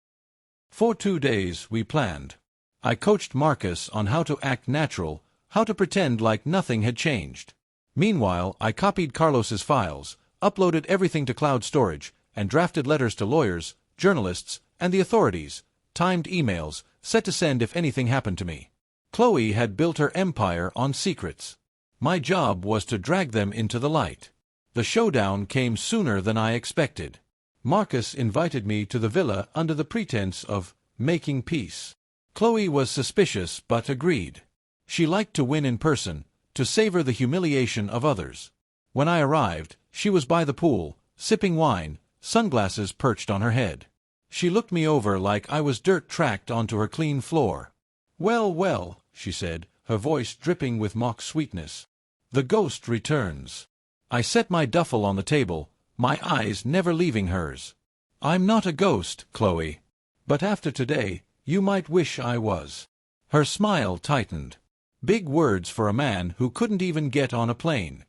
For 2 days we planned. I coached Marcus on how to act natural, how to pretend like nothing had changed. Meanwhile, I copied Carlos's files, uploaded everything to cloud storage, and drafted letters to lawyers, journalists, and the authorities, timed emails, set to send if anything happened to me. Chloe had built her empire on secrets. My job was to drag them into the light. The showdown came sooner than I expected. Marcus invited me to the villa under the pretense of making peace. Chloe was suspicious but agreed. She liked to win in person, to savor the humiliation of others. When I arrived, she was by the pool, sipping wine, sunglasses perched on her head. She looked me over like I was dirt tracked onto her clean floor. Well, well, she said, her voice dripping with mock sweetness. The ghost returns. I set my duffel on the table, my eyes never leaving hers. I'm not a ghost, Chloe. But after today, You might wish I was." Her smile tightened. Big words for a man who couldn't even get on a plane.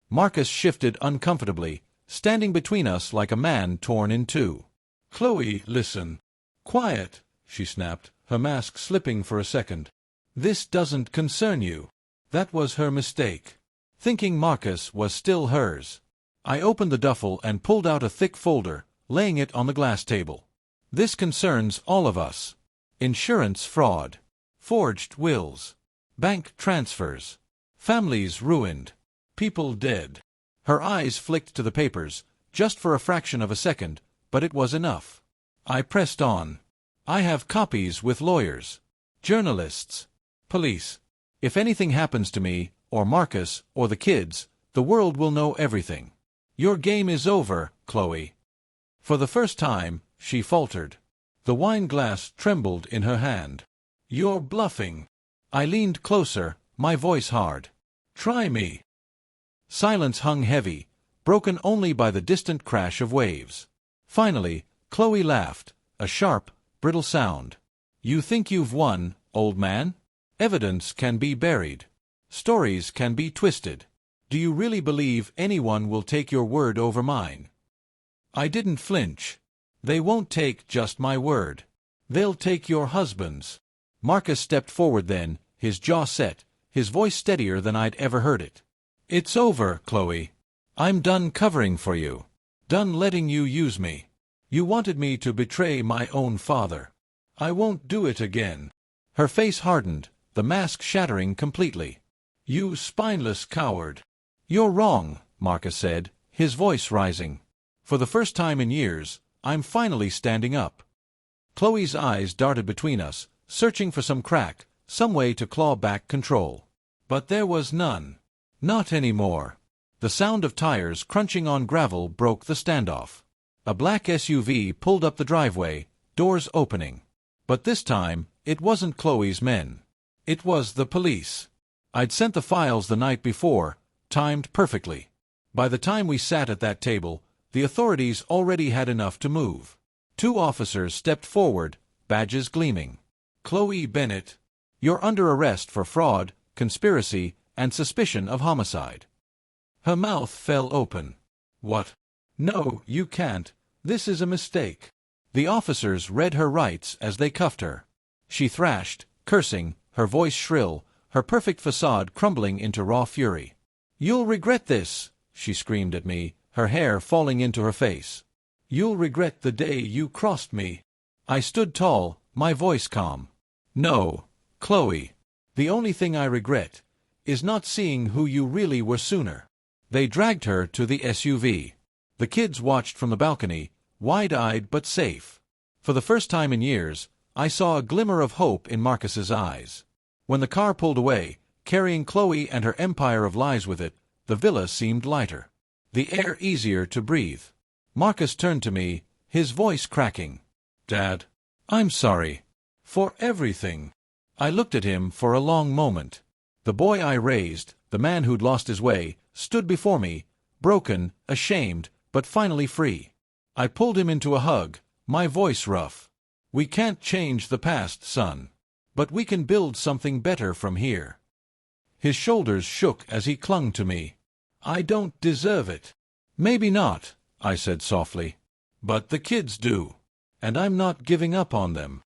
Marcus shifted uncomfortably, standing between us like a man torn in two. "Chloe, listen." "Quiet," she snapped, her mask slipping for a second. "This doesn't concern you." That was her mistake. Thinking Marcus was still hers. I opened the duffel and pulled out a thick folder, laying it on the glass table. "This concerns all of us. Insurance fraud. Forged wills. Bank transfers. Families ruined. People dead." Her eyes flicked to the papers, just for a fraction of a second, but it was enough. I pressed on. "I have copies with lawyers, journalists, police. If anything happens to me, or Marcus, or the kids, the world will know everything. Your game is over, Chloe." For the first time, she faltered. The wine glass trembled in her hand. "You're bluffing." I leaned closer, my voice hard. "Try me." Silence hung heavy, broken only by the distant crash of waves. Finally, Chloe laughed, a sharp, brittle sound. "You think you've won, old man? Evidence can be buried. Stories can be twisted. Do you really believe anyone will take your word over mine?" I didn't flinch. "They won't take just my word. They'll take your husband's." Marcus stepped forward then, his jaw set, his voice steadier than I'd ever heard it. "It's over, Chloe. I'm done covering for you. Done letting you use me. You wanted me to betray my own father. I won't do it again." Her face hardened, the mask shattering completely. "You spineless coward." "You're wrong," Marcus said, his voice rising. "For the first time in years, I'm finally standing up." Chloe's eyes darted between us, searching for some crack, some way to claw back control. But there was none. Not anymore. The sound of tires crunching on gravel broke the standoff. A black SUV pulled up the driveway, doors opening. But this time, it wasn't Chloe's men. It was the police. I'd sent the files the night before, timed perfectly. By the time we sat at that table, the authorities already had enough to move. 2 officers stepped forward, badges gleaming. "Chloe Bennett, you're under arrest for fraud, conspiracy, and suspicion of homicide." Her mouth fell open. "What? No, you can't. This is a mistake." The officers read her rights as they cuffed her. She thrashed, cursing, her voice shrill, her perfect facade crumbling into raw fury. "You'll regret this," she screamed at me, her hair falling into her face. "You'll regret the day you crossed me." I stood tall, my voice calm. "No, Chloe. The only thing I regret is not seeing who you really were sooner." They dragged her to the SUV. The kids watched from the balcony, wide-eyed but safe. For the first time in years, I saw a glimmer of hope in Marcus's eyes. When the car pulled away, carrying Chloe and her empire of lies with it, the villa seemed lighter. The air easier to breathe. Marcus turned to me, his voice cracking. "Dad, I'm sorry. For everything." I looked at him for a long moment. The boy I raised, the man who'd lost his way, stood before me, broken, ashamed, but finally free. I pulled him into a hug, my voice rough. "We can't change the past, son. But we can build something better from here." His shoulders shook as he clung to me. "I don't deserve it." "Maybe not," I said softly. "But the kids do. And I'm not giving up on them."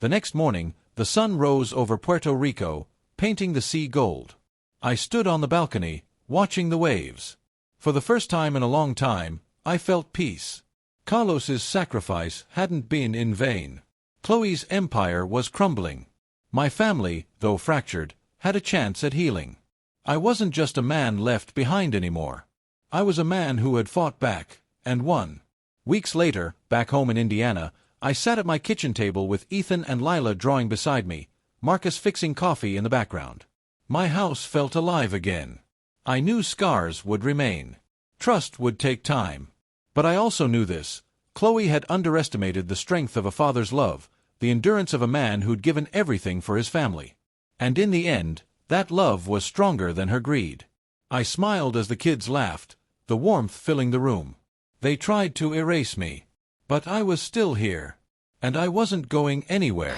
The next morning, the sun rose over Puerto Rico, painting the sea gold. I stood on the balcony, watching the waves. For the first time in a long time, I felt peace. Carlos's sacrifice hadn't been in vain. Chloe's empire was crumbling. My family, though fractured, had a chance at healing. I wasn't just a man left behind anymore. I was a man who had fought back, and won. Weeks later, back home in Indiana, I sat at my kitchen table with Ethan and Lila drawing beside me, Marcus fixing coffee in the background. My house felt alive again. I knew scars would remain. Trust would take time. But I also knew this. Chloe had underestimated the strength of a father's love, the endurance of a man who'd given everything for his family. And in the end, that love was stronger than her greed. I smiled as the kids laughed, the warmth filling the room. They tried to erase me. But I was still here. And I wasn't going anywhere.